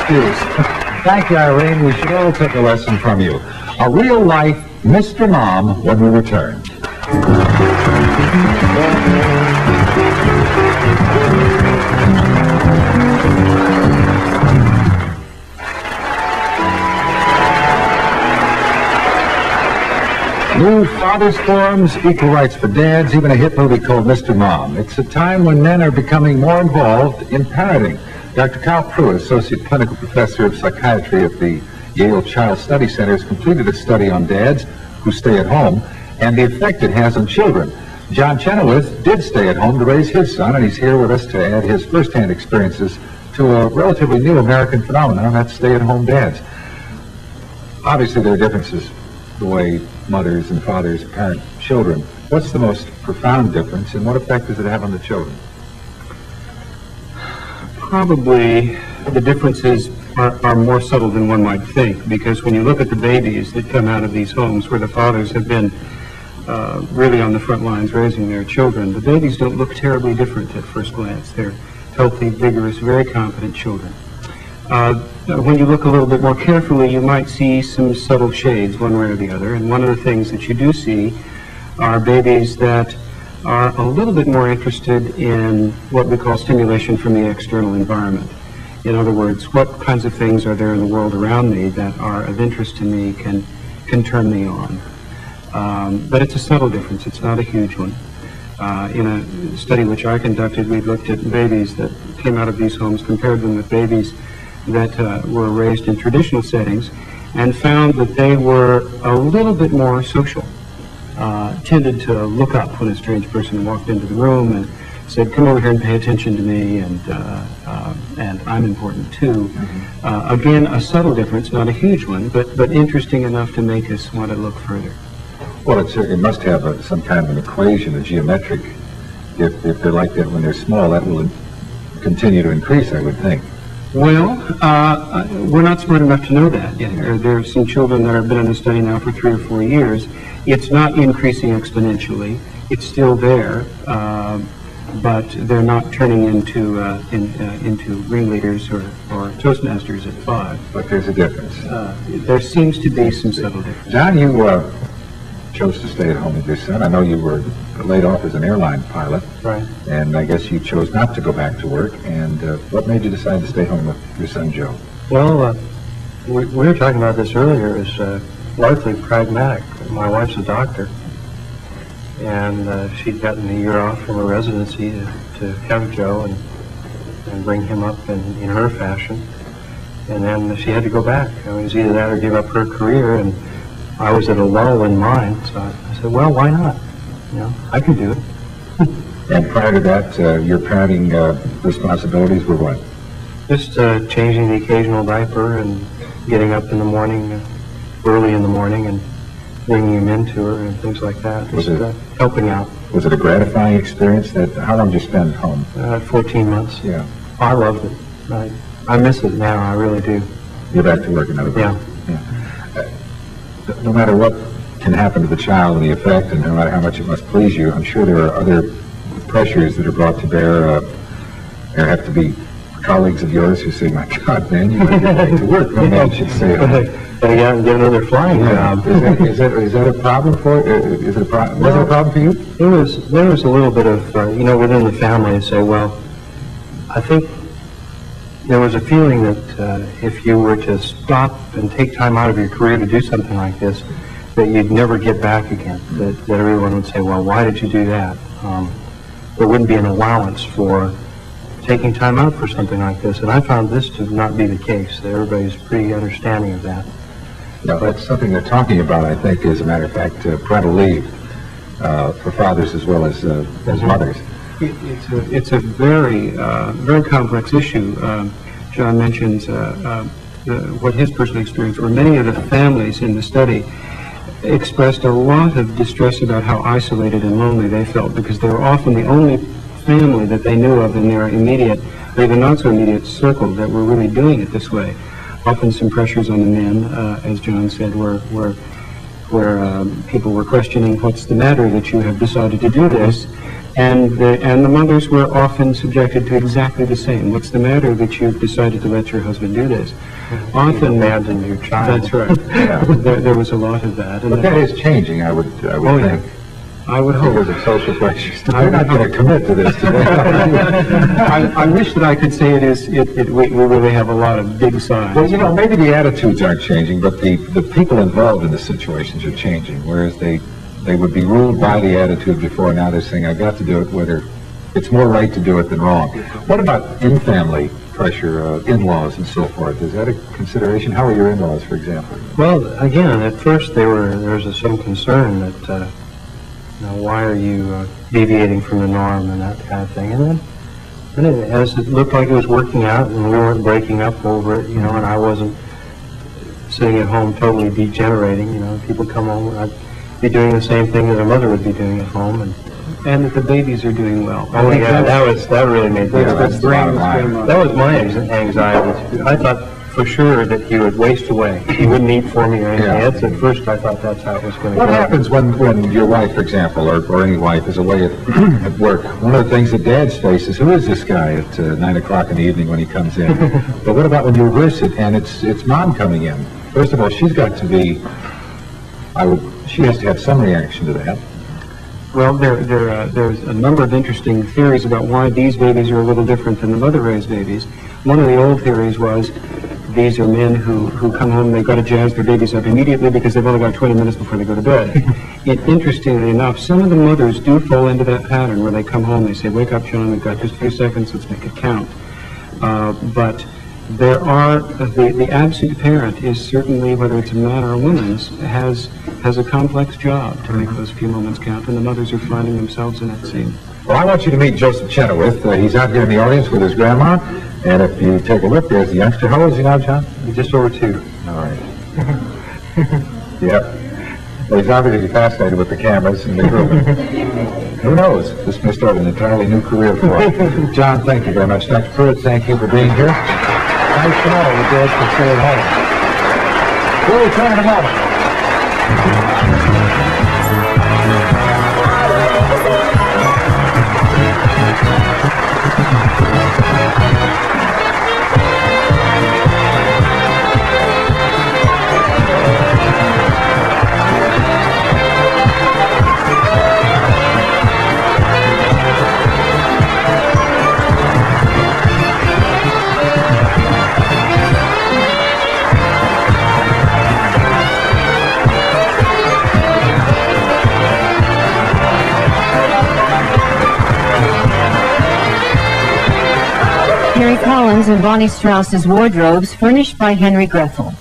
excuse. Thank you, Irene. We should all take a lesson from you. A real-life Mr. Mom when we return. New Fathers Forums, Equal Rights for Dads, even a hit movie called Mr. Mom. It's a time when men are becoming more involved in parenting. Dr. Carl Pruitt, Associate Clinical Professor of Psychiatry at the Yale Child Study Center, has completed a study on dads who stay at home and the effect it has on children. John Chenoweth did stay at home to raise his son, and he's here with us to add his firsthand experiences to a relatively new American phenomenon, that's stay-at-home dads. Obviously, there are differences the way mothers and fathers parent children. What's the most profound difference, and what effect does it have on the children? Probably the differences are more subtle than one might think, because when you look at the babies that come out of these homes where the fathers have been really on the front lines raising their children, the babies don't look terribly different at first glance. They're healthy, vigorous, very competent children. When you look a little bit more carefully, you might see some subtle shades one way or the other, and one of the things that you do see are babies that are a little bit more interested in what we call stimulation from the external environment. In other words, what kinds of things are there in the world around me that are of interest to me, can turn me on. But it's a subtle difference. It's not a huge one. In a study which I conducted, we looked at babies that came out of these homes, compared them with babies that were raised in traditional settings, and found that they were a little bit more social. Tended to look up when a strange person walked into the room and said, "Come over here and pay attention to me, and I'm important too." Again, a subtle difference, not a huge one, but interesting enough to make us want to look further. Well, it must have some kind of an equation, a geometric. If they're like that when they're small, that will continue to increase, I would think. Well, we're not smart enough to know that yet. There are some children that have been in the study now for 3 or 4 years. It's not increasing exponentially. It's still there, but they're not turning into ringleaders or Toastmasters at 5. But there's a difference. There seems to be some subtle difference. John, you chose to stay at home with your son. I know you were laid off as an airline pilot. Right. And I guess you chose not to go back to work. And what made you decide to stay home with your son, Joe? Well, we were talking about this earlier. It's largely pragmatic. My wife's a doctor, and she'd gotten a year off from her residency to have Joe and bring him up in her fashion. And then she had to go back. I mean, it was either that or give up her career, and I was at a lull in mine, so I said, well, why not? You know, I can do it. And prior to that, your parenting responsibilities were what? Just changing the occasional diaper and getting up in the morning, early in the morning, and bringing him into her and things like that. Just helping out. Was it a gratifying experience? How long did you spend home? 14 months. Yeah. I loved it. I miss it now. I really do. You're back to work, in other words. Yeah. No matter what can happen to the child and the effect, and no matter how much it must please you, I'm sure there are other pressures that are brought to bear. There have to be colleagues of yours who say, "My God, man, you better get back to work. No man should stay home." But get another flying job. Is that a problem for? Was it a problem for you? There was a little bit of within the family say, well, I think there was a feeling that if you were to stop and take time out of your career to do something like this, that you'd never get back again. That everyone would say, well, why did you do that? There wouldn't be an allowance for taking time out for something like this. And I found this to not be the case. Everybody's pretty understanding of that. No, that's something they're talking about, I think, as a matter of fact, parental leave for fathers as well as mothers. It's a very complex issue. John mentions what his personal experience were. Many of the families in the study expressed a lot of distress about how isolated and lonely they felt, because they were often the only family that they knew of in their immediate, or even not so immediate circle that were really doing it this way. Often some pressures on the men, as John said, where people were questioning, what's the matter that you have decided to do this? And the mothers were often subjected to exactly the same. What's the matter that you've decided to let your husband do this? Often Imagine your child. That's right. Yeah. There was a lot of that. And But that is changing, I would Oh, yeah. think. I would Because hope. of social pressures. I'm not going to commit to this today. I wish that I could say we really have a lot of big signs. Well, you know, maybe the attitudes aren't changing, but the people involved in the situations are changing, whereas they would be ruled by the attitude before. Now they're saying, I've got to do it, whether it's more right to do it than wrong. What about in-family pressure, in-laws and so forth? Is that a consideration? How are your in-laws, for example? Well, again, at first there was some concern that, why are you deviating from the norm and that kind of thing. And then as it looked like it was working out and we weren't breaking up over it, and I wasn't sitting at home totally degenerating, people come home, I'd be doing the same thing that a mother would be doing at home. And that the babies are doing well. Oh yeah, that really made me. That's the bottom line. That was my anxiety. I thought for sure that he would waste away. He wouldn't eat for me or anything. Yeah. At first I thought that's how it was going to go. What happens when your wife, for example, or any wife is away at work? One of the things that dads face is, who is this guy at 9 o'clock in the evening when he comes in? But what about when you reverse it and it's mom coming in? First of all, she's got to be, she has to have some reaction to that. Well, there's a number of interesting theories about why these babies are a little different than the mother-raised babies. One of the old theories was these are men who come home, they've got to jazz their babies up immediately because they've only got 20 minutes before they go to bed. Interestingly enough, some of the mothers do fall into that pattern where they come home, they say, wake up, John, we've got just a few seconds, let's make it count. But there are, the absent parent is certainly, whether it's a man or a woman, has a complex job to make those few moments count, and the mothers are finding themselves in that scene. Well, I want you to meet Joseph Chenoweth. He's out here in the audience with his grandma. And if you take a look, there's the youngster. How old is he now, John? Just over 2. All right. Yep. Well, he's obviously fascinated with the cameras and the grooming. Who knows? This may start an entirely new career for him. John, thank you very much. Dr. Pruitt, thank you for being here. Nice to know the dads can stay at home. We'll return in a moment. Harry Collins and Bonnie Strauss's wardrobes furnished by Henry Grethel.